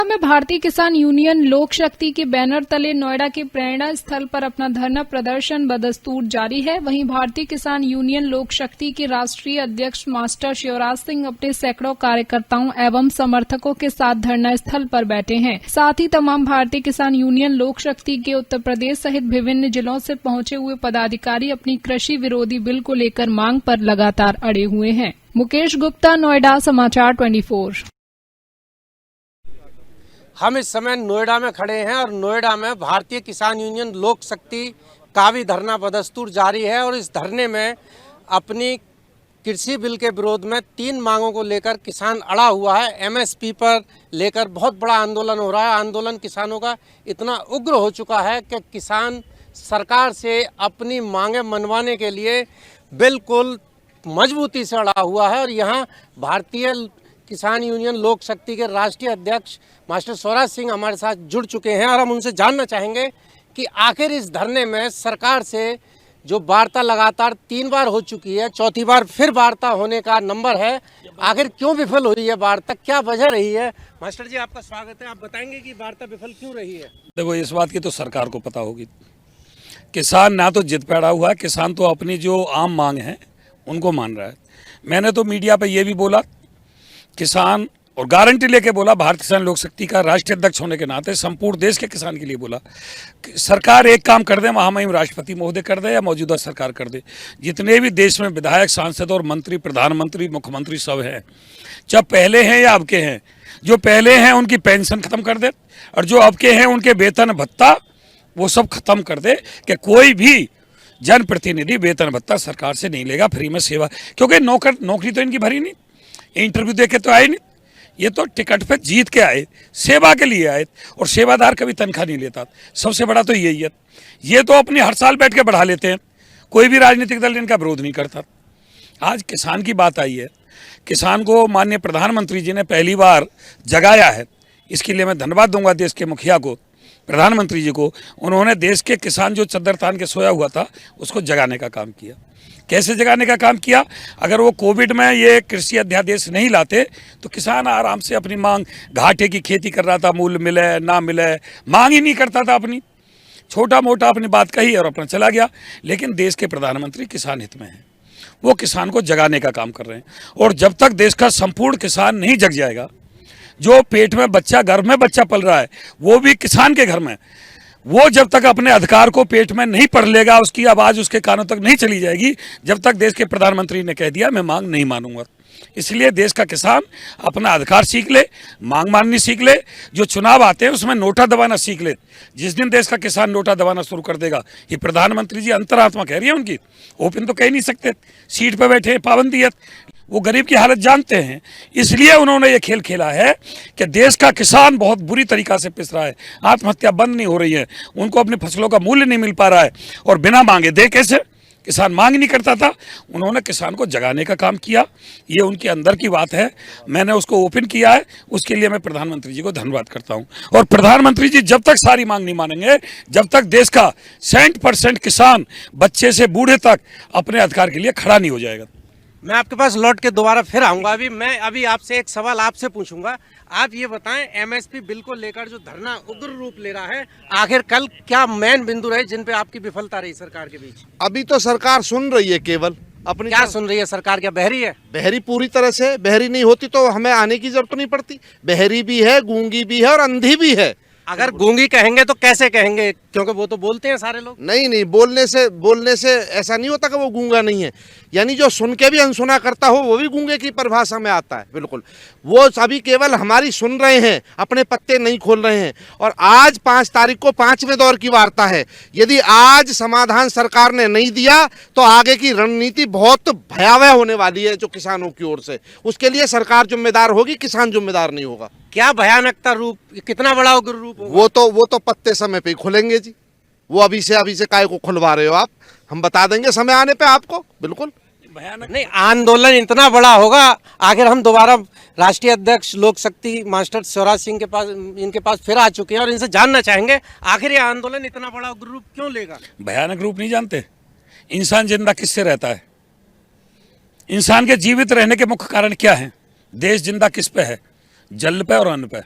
नोएडा में भारतीय किसान यूनियन लोक शक्ति के बैनर तले नोएडा के प्रेरणा स्थल पर अपना धरना प्रदर्शन बदस्तूर जारी है। वहीं भारतीय किसान यूनियन लोक शक्ति के राष्ट्रीय अध्यक्ष मास्टर शिवराज सिंह अपने सैकड़ों कार्यकर्ताओं एवं समर्थकों के साथ धरना स्थल पर बैठे हैं। साथ ही तमाम भारतीय किसान यूनियन लोक शक्ति के उत्तर प्रदेश सहित विभिन्न जिलों से पहुंचे हुए पदाधिकारी अपनी कृषि विरोधी बिल को लेकर मांग पर लगातार अड़े हुए हैं। मुकेश गुप्ता, नोएडा, समाचार 24। हम इस समय नोएडा में खड़े हैं और नोएडा में भारतीय किसान यूनियन लोक शक्ति का भी धरना बदस्तूर जारी है और इस धरने में अपनी कृषि बिल के विरोध में 3 मांगों को लेकर किसान अड़ा हुआ है। एमएसपी पर लेकर बहुत बड़ा आंदोलन हो रहा है। आंदोलन किसानों का इतना उग्र हो चुका है कि किसान सरकार से अपनी मांगें मनवाने के लिए बिल्कुल मजबूती से अड़ा हुआ है। और यहाँ भारतीय किसान यूनियन लोक शक्ति के राष्ट्रीय अध्यक्ष मास्टर शिवराज सिंह हमारे साथ जुड़ चुके हैं और हम उनसे जानना चाहेंगे कि आखिर इस धरने में सरकार से जो वार्ता लगातार 3 बार हो चुकी है, चौथी बार फिर वार्ता होने का नंबर है, आखिर क्यों विफल हुई है वार्ता, क्या वजह रही है? मास्टर जी, आपका स्वागत है। आप बताएंगे कि वार्ता विफल क्यों रही है? देखो, इस बात की तो सरकार को पता होगी। किसान ना तो जिद पैदा हुआ, किसान तो अपनी जो आम मांग है उनको मान रहा है। मैंने तो मीडिया पे ये भी बोला, किसान, और गारंटी लेके बोला, भारतीय किसान लोक शक्ति का राष्ट्रीय अध्यक्ष होने के नाते संपूर्ण देश के किसान के लिए बोला कि सरकार एक काम कर दे, महामहिम राष्ट्रपति महोदय कर दे या मौजूदा सरकार कर दे, जितने भी देश में विधायक, सांसद और मंत्री, प्रधानमंत्री, मुख्यमंत्री सब हैं, जब पहले हैं या अब के हैं, जो पहले हैं उनकी पेंशन खत्म कर दे और जो अब के हैं उनके वेतन भत्ता वो सब खत्म कर दे कि कोई भी जनप्रतिनिधि वेतन भत्ता सरकार से नहीं लेगा, फ्री में सेवा, क्योंकि नौकरी तो इनकी भरी नहीं, इंटरव्यू दे के तो आए नहीं, ये तो टिकट पे जीत के आए, सेवा के लिए आए, और सेवादार कभी तनख्वाह नहीं लेता। सबसे बड़ा तो यही है। ये तो अपनी हर साल बैठ के बढ़ा लेते हैं, कोई भी राजनीतिक दल इनका विरोध नहीं करता। आज किसान की बात आई है, किसान को माननीय प्रधानमंत्री जी ने पहली बार जगाया है, इसके लिए मैं धन्यवाद दूंगा देश के मुखिया को, प्रधानमंत्री जी को। उन्होंने देश के किसान जो चद्दर तान के सोया हुआ था उसको जगाने का काम किया। कैसे जगाने का काम किया? अगर वो कोविड में ये कृषि अध्यादेश नहीं लाते तो किसान आराम से अपनी मांग, घाटे की खेती कर रहा था, मूल्य मिले ना मिले, मांग ही नहीं करता था, अपनी छोटा मोटा अपनी बात कही और अपना चला गया। लेकिन देश के प्रधानमंत्री किसान हित में हैं, वो किसान को जगाने का काम कर रहे हैं। और जब तक देश का संपूर्ण किसान नहीं जग जाएगा, जो पेट में बच्चा, घर में बच्चा पल रहा है वो भी किसान के घर में, वो जब तक अपने अधिकार को पेट में नहीं पढ़ लेगा, उसकी आवाज़ उसके कानों तक नहीं चली जाएगी, जब तक देश के प्रधानमंत्री ने कह दिया मैं मांग नहीं मानूंगा। इसलिए देश का किसान अपना अधिकार सीख ले, मांग माननी सीख ले, जो चुनाव आते हैं उसमें नोटा दबाना सीख ले। जिस दिन देश का किसान नोटा दबाना शुरू कर देगा, ये प्रधानमंत्री जी अंतरात्मा कह रही है उनकी, ओपन तो कह नहीं सकते, सीट पर बैठे पाबंदी है, वो गरीब की हालत जानते हैं। इसलिए उन्होंने ये खेल खेला है कि देश का किसान बहुत बुरी तरीक़ा से पिस रहा है, आत्महत्या बंद नहीं हो रही है, उनको अपनी फसलों का मूल्य नहीं मिल पा रहा है, और बिना मांगे दे कैसे? किसान मांग नहीं करता था, उन्होंने किसान को जगाने का काम किया। ये उनके अंदर की बात है, मैंने उसको ओपन किया है, उसके लिए मैं प्रधानमंत्री जी को धन्यवाद करता हूँ। और प्रधानमंत्री जी जब तक सारी मांग नहीं मानेंगे, जब तक देश का 60% किसान, बच्चे से बूढ़े तक, अपने अधिकार के लिए खड़ा नहीं हो जाएगा। मैं आपके पास लौट के दोबारा फिर आऊंगा। अभी आपसे एक सवाल आपसे पूछूंगा। आप ये बताएं, एमएसपी बिल को लेकर जो धरना उग्र रूप ले रहा है, आखिर कल क्या मेन बिंदु रहे जिन पे आपकी विफलता रही सरकार के बीच? अभी तो सरकार सुन रही है, केवल अपनी। क्या सुन रही है सरकार? क्या बहरी है? बहरी पूरी तरह से। बहरी नहीं होती तो हमें आने की जरूरत नहीं पड़ती। बहरी भी है, गूंगी भी है और अंधी भी है। अगर गूंगी कहेंगे तो कैसे कहेंगे? क्योंकि वो तो बोलते हैं सारे लोग। नहीं, बोलने से ऐसा नहीं होता कि वो गूंगा नहीं है। यानी जो सुन के भी अनसुना करता हो वो भी गूंगे की परिभाषा में आता है। बिल्कुल, वो सभी केवल हमारी सुन रहे हैं, अपने पत्ते नहीं खोल रहे हैं। और आज 5 तारीख को 5वें दौर की वार्ता है। यदि आज समाधान सरकार ने नहीं दिया तो आगे की रणनीति बहुत भयावह होने वाली है जो किसानों की ओर से। उसके लिए सरकार जिम्मेदार होगी, किसान जिम्मेदार नहीं होगा। क्या भयानकता रूप, कितना बड़ा उग्र रूप होगा? वो तो पत्ते समय पे ही खुलेंगे जी। वो अभी से काय को खुलवा रहे हो आप? हम बता देंगे समय आने पे आपको। बिल्कुल भयानक नहीं, आंदोलन इतना बड़ा होगा। आखिर हम दोबारा राष्ट्रीय अध्यक्ष लोक शक्ति मास्टर शिवराज सिंह के पास, इनके पास फिर आ चुके हैं और इनसे जानना चाहेंगे आखिर ये आंदोलन इतना बड़ा उग्र रूप क्यों लेगा? भयानक रूप नहीं जानते? इंसान जिंदा किससे रहता है? इंसान के जीवित रहने के मुख्य कारण क्या है? देश जिंदा किस पे है? जल पे और अन्न पे।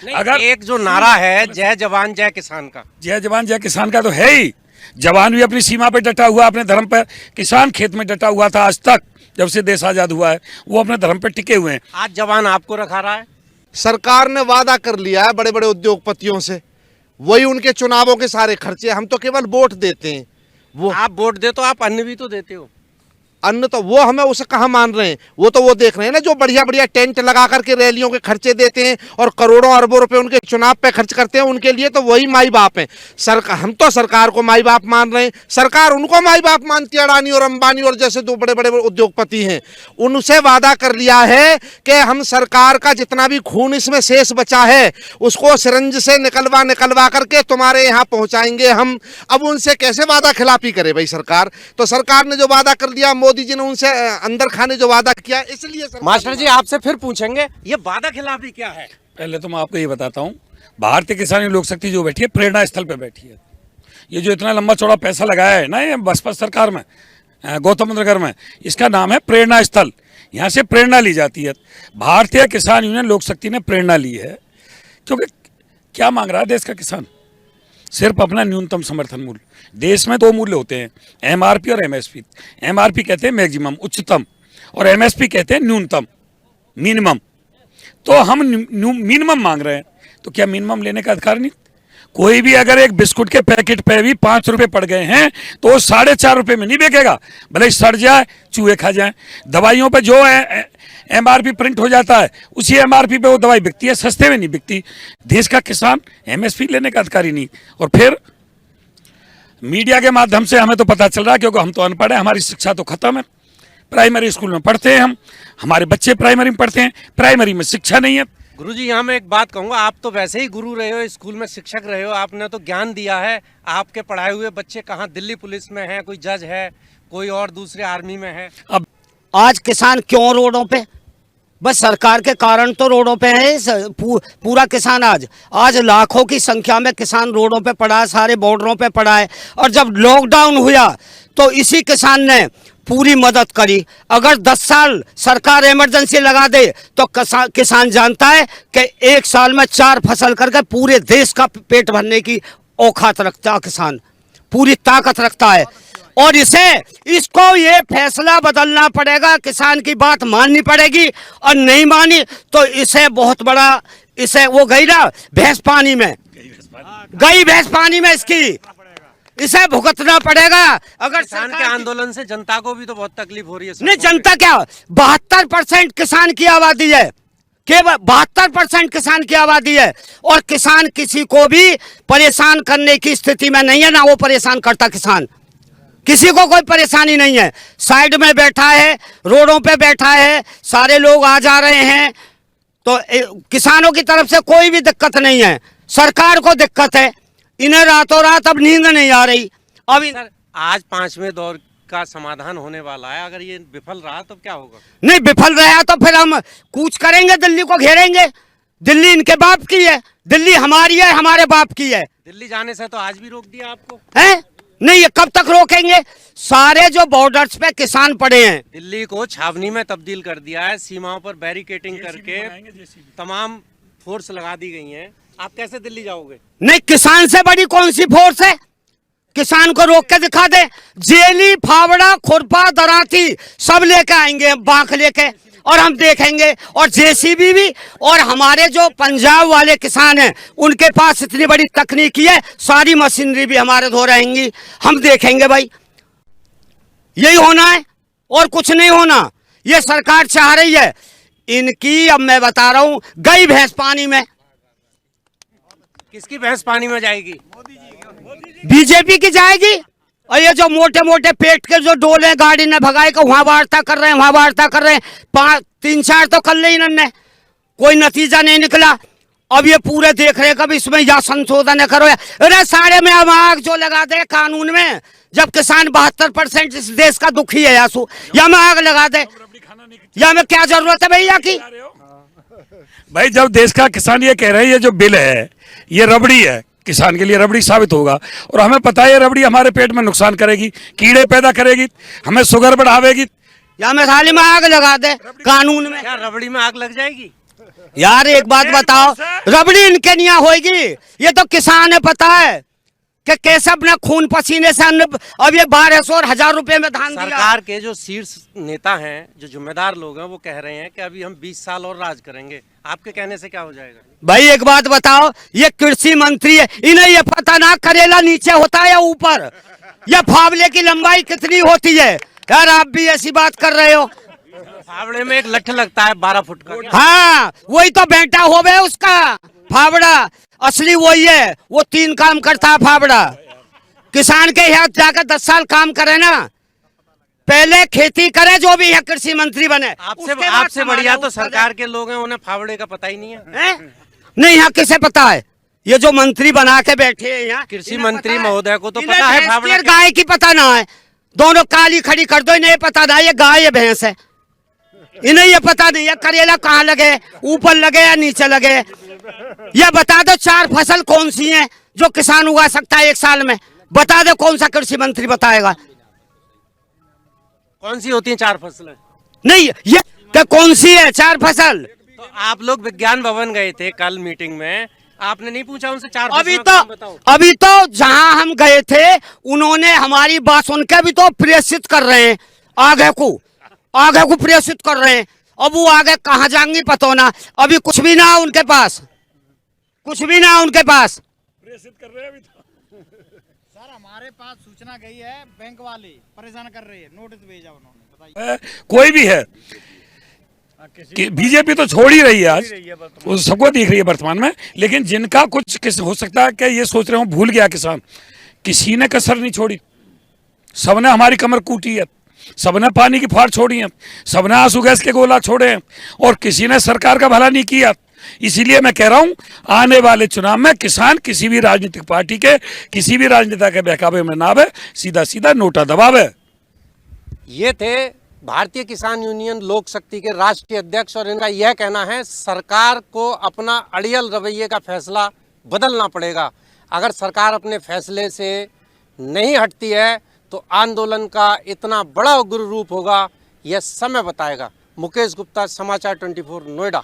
अगर एक जो नारा है जय जवान जय किसान का, जय जवान जय किसान का तो है ही। जवान भी अपनी सीमा पे डटा हुआ, अपने धर्म पर। किसान खेत में डटा हुआ था आज तक, जब से देश आजाद हुआ है वो अपने धर्म पे टिके हुए हैं। आज जवान आपको रखा रहा है। सरकार ने वादा कर लिया है बड़े बड़े उद्योगपतियों से, वही उनके चुनावों के सारे खर्चे। हम तो केवल वोट देते हैं। वो आप वोट दे तो आप अन्न भी तो देते हो। अन्न तो वो हमें उसे कहाँ मान रहे हैं, वो तो वो देख रहे हैं ना जो बढ़िया बढ़िया टेंट लगा करके रैलियों के खर्चे देते हैं और करोड़ों अरबों रुपए उनके चुनाव पे खर्च करते हैं। उनके लिए तो वही माई बाप हैं। सरकार, हम तो सरकार को माई बाप मान रहे हैं, सरकार उनको माई बाप मानती है। अडानी और अंबानी और जैसे दो बड़े बड़े उद्योगपति हैं, उनसे वादा कर लिया है कि हम सरकार का जितना भी खून इसमें शेष बचा है उसको सिरंज से निकलवा करके तुम्हारे यहाँ पहुंचाएंगे हम। अब उनसे कैसे वादा खिलाफी करे भाई सरकार? तो सरकार ने जो वादा कर दिया, मोदी जी ने उनसे अंदर खाने जो वादा किया, इसलिए मास्टर जी आपसे फिर पूछेंगे ये वादा खिलाफी क्या है। पहले तो मैं आपको ये बताता हूँ, भारतीय किसान लोक शक्ति जो बैठी है प्रेरणा स्थल पे बैठी है। ये जो इतना लंबा चौड़ा पैसा लगाया है ना ये बसपा सरकार में, गौतम नगर में, इसका नाम है प्रेरणा स्थल। यहाँ से प्रेरणा ली जाती है। भारतीय किसान यूनियन लोक शक्ति ने प्रेरणा ली है, क्योंकि क्या मांग रहा है देश का किसान? सिर्फ अपना न्यूनतम समर्थन मूल्य। देश में दो मूल्य होते हैं, एमआरपी और एमएसपी। एमआरपी कहते हैं मैक्सिमम, उच्चतम, और एमएसपी कहते हैं न्यूनतम, मिनिमम। तो हम मिनिमम मांग रहे हैं, तो क्या मिनिमम लेने का अधिकार नहीं? कोई भी अगर एक बिस्कुट के पैकेट पे भी 5 रुपए पड़ गए हैं तो वो 4.5 रुपए में नहीं बिकेगा, भले सड़ जाए, चूहे खा जाए। दवाइयों पे जो है एमआरपी प्रिंट हो जाता है, उसी एमआरपी पे वो दवाई बिकती है, सस्ते में नहीं बिकती। देश का किसान एमएसपी लेने का अधिकारी नहीं। और फिर मीडिया के माध्यम से हमें तो पता चल रहा है, क्योंकि हम तो अनपढ़ हैं, हमारी शिक्षा तो खत्म है। प्राइमरी स्कूल में पढ़ते हैं हम, हमारे बच्चे प्राइमरी में पढ़ते हैं, प्राइमरी में शिक्षा नहीं है। गुरुजी यहाँ मैं एक बात कहूँगा, आप तो वैसे ही गुरु रहे हो, स्कूल में शिक्षक रहे हो, आपने तो ज्ञान दिया है। आपके पढ़ाए हुए बच्चे कहाँ दिल्ली पुलिस में हैं, कोई जज है, कोई और दूसरे आर्मी में है। अब आज किसान क्यों रोडों पे? बस सरकार के कारण तो रोडों पे है। पूरा किसान आज लाखों की संख्या में किसान रोडों पे पड़ा है, सारे बॉर्डरों पे पड़ा है। और जब लॉकडाउन हुआ तो इसी किसान ने पूरी मदद करी। अगर 10 साल सरकार इमरजेंसी लगा दे तो किसान जानता है कि 1 साल में 4 फसल करके पूरे देश का पेट भरने की औकात रखता है किसान, पूरी ताकत रखता है। और इसको ये फैसला बदलना पड़ेगा, किसान की बात माननी पड़ेगी। और नहीं मानी तो इसे बहुत बड़ा, इसे वो गई ना भैंस पानी में, गई भैंस पानी में, इसकी इसे भुगतना पड़ेगा। अगर किसान के आंदोलन से जनता को भी तो बहुत तकलीफ हो रही है। नहीं, जनता क्या, 72% किसान की आबादी है, केवल 72% किसान की आबादी है। और किसान किसी को भी परेशान करने की स्थिति में नहीं है, ना वो परेशान करता। किसान किसी को कोई परेशानी नहीं है, साइड में बैठा है, रोडों पे बैठा है, सारे लोग आ जा रहे हैं। तो किसानों की तरफ से कोई भी दिक्कत नहीं है, सरकार को दिक्कत है। इन्हें रातों रात अब नींद नहीं आ रही। अब सर, आज 5वें दौर का समाधान होने वाला है, अगर ये विफल रहा तो क्या होगा? नहीं, विफल रहा तो फिर हम कूच करेंगे, दिल्ली को घेरेंगे। दिल्ली इनके बाप की है, दिल्ली हमारी है, हमारे बाप की है। दिल्ली जाने से तो आज भी रोक दिया आपको है? नहीं, ये कब तक रोकेंगे? सारे जो बॉर्डर्स पे किसान पड़े हैं, दिल्ली को छावनी में तब्दील कर दिया है, सीमाओं पर बैरिकेटिंग करके तमाम फोर्स लगा दी गई हैं। आप कैसे दिल्ली जाओगे? नहीं, किसान से बड़ी कौन सी फोर्स है? किसान को रोक के दिखा दे। जेली, फावड़ा, खुरपा, दराती सब लेके आएंगे, बांक लेके, और हम देखेंगे। और जेसीबी भी। और हमारे जो पंजाब वाले किसान हैं उनके पास इतनी बड़ी तकनीकी है, सारी मशीनरी भी हमारे धो रहेंगी। हम देखेंगे भाई, यही होना है और कुछ नहीं होना। ये सरकार चाह रही है इनकी, अब मैं बता रहा हूं, गई भैंस पानी में। किसकी भैंस पानी में जाएगी? बीजेपी की जाएगी। और ये जो मोटे मोटे पेट के जो डोले गाड़ी ने भगाए को वहां वार्ता कर रहे हैं, वहां वार्ता कर रहे हैं, 3-4 तो कर ली इन्होंने, कोई नतीजा नहीं निकला। अब ये पूरे देख रहे कब इसमें या संशोधन करो। अरे सारे में अब आग जो लगा दे कानून में, जब किसान 72% इस देश का दुखी है यासु, या में आग लगा दे, या में क्या जरूरत है भैया की? भाई जब देश का किसान ये कह रहे हैं ये जो बिल है ये रबड़ी है, किसान के लिए रबड़ी साबित होगा। और हमें पता है ये रबड़ी हमारे पेट में नुकसान करेगी, कीड़े पैदा करेगी, हमें शुगर बढ़ावेगी। या में थाली में आग लगा दे कानून में। क्या रबड़ी में आग लग जाएगी? यार एक बात बताओ, रबड़ी इनके निया होगी? ये तो किसान है, पता है कि कैसे अपना खून पसीने से अन्न, अब ये 1200 और 1000 रुपए में धान दिया। सरकार के जो शीर्ष नेता हैं, जो जिम्मेदार लोग हैं, वो कह रहे हैं कि अभी हम 20 साल और राज करेंगे। आपके कहने से क्या हो जाएगा? भाई एक बात बताओ, ये कृषि मंत्री है, इन्हें ये पता ना करेला नीचे होता है या ऊपर, या फावड़े की लंबाई कितनी होती है? यार आप भी ऐसी बात कर रहे हो। फावड़े में एक लठ लगता है 12 फुट का। हाँ वही तो बेटा हो गए उसका फावड़ा, असली वही है, वो 3 काम करता है फावड़ा। किसान के यहाँ जाकर 10 साल काम करे ना, पहले खेती करे जो भी है, कृषि मंत्री बने। आपसे बढ़िया तो सरकार के लोग हैं, उन्हें फावड़े का पता ही नहीं है। नहीं, यहाँ किसे पता है? ये जो मंत्री बना के बैठे हैं यहाँ, कृषि मंत्री महोदय को तो पता है फावड़ा। गाय की पता ना है, दोनों काली खड़ी कर दो, इन्हें पता ना ये गाय है भैंस है, इन्हें ये पता नहीं है करेला कहाँ लगे, ऊपर लगे या नीचे लगे। ये बता दो 4 फसल कौन सी हैं जो किसान उगा सकता है 1 साल में? बता दो, कौन सा कृषि मंत्री बताएगा? कौन सी होती हैं 4 फसलें? नहीं, ये क्या कौन सी है 4 फसल? तो आप लोग विज्ञान भवन गए थे कल मीटिंग में, आपने नहीं पूछा उनसे 4 अभी तो जहां हम गए थे उन्होंने हमारी बात सुनकर भी तो प्रेषित कर रहे हैं, आगे को प्रेषित कर रहे हैं। अब वो आगे कहाँ जाएंगी पता ना, अभी कुछ भी ना उनके पास, कुछ भी ना उनके पास। प्रेषित कर रहे हैं अभी तो। सर हमारे पास सूचना गई है, बैंक वाले परेशान कर रहे हैं, नोटिस भेजा उन्होंने। बताइए कोई भी है कि बीजेपी तो छोड़ ही रही है आज, वो सबको दिख रही है वर्तमान में, लेकिन जिनका कुछ हो सकता है कि ये सोच रहे हो भूल गया किसान, किसी ने कसर नहीं छोड़ी, सबने हमारी कमर कूटी है, सबने पानी की फाड़ छोड़ी है, सबने आंसू गैस के गोला छोड़े हैं, और किसी ने सरकार का भला नहीं किया। इसीलिए मैं कह रहा हूं, आने वाले चुनाव में किसान किसी भी राजनीतिक पार्टी के, किसी भी राजनेता के बहकावे में ना आवे, सीधा सीधा नोटा दबावे। ये थे भारतीय किसान यूनियन लोक शक्ति के राष्ट्रीय अध्यक्ष, और इनका यह कहना है सरकार को अपना अड़ियल रवैये का फैसला बदलना पड़ेगा। अगर सरकार अपने फैसले से नहीं हटती है तो आंदोलन का इतना बड़ा उग्र रूप होगा, यह समय बताएगा। मुकेश गुप्ता, समाचार 24 नोएडा।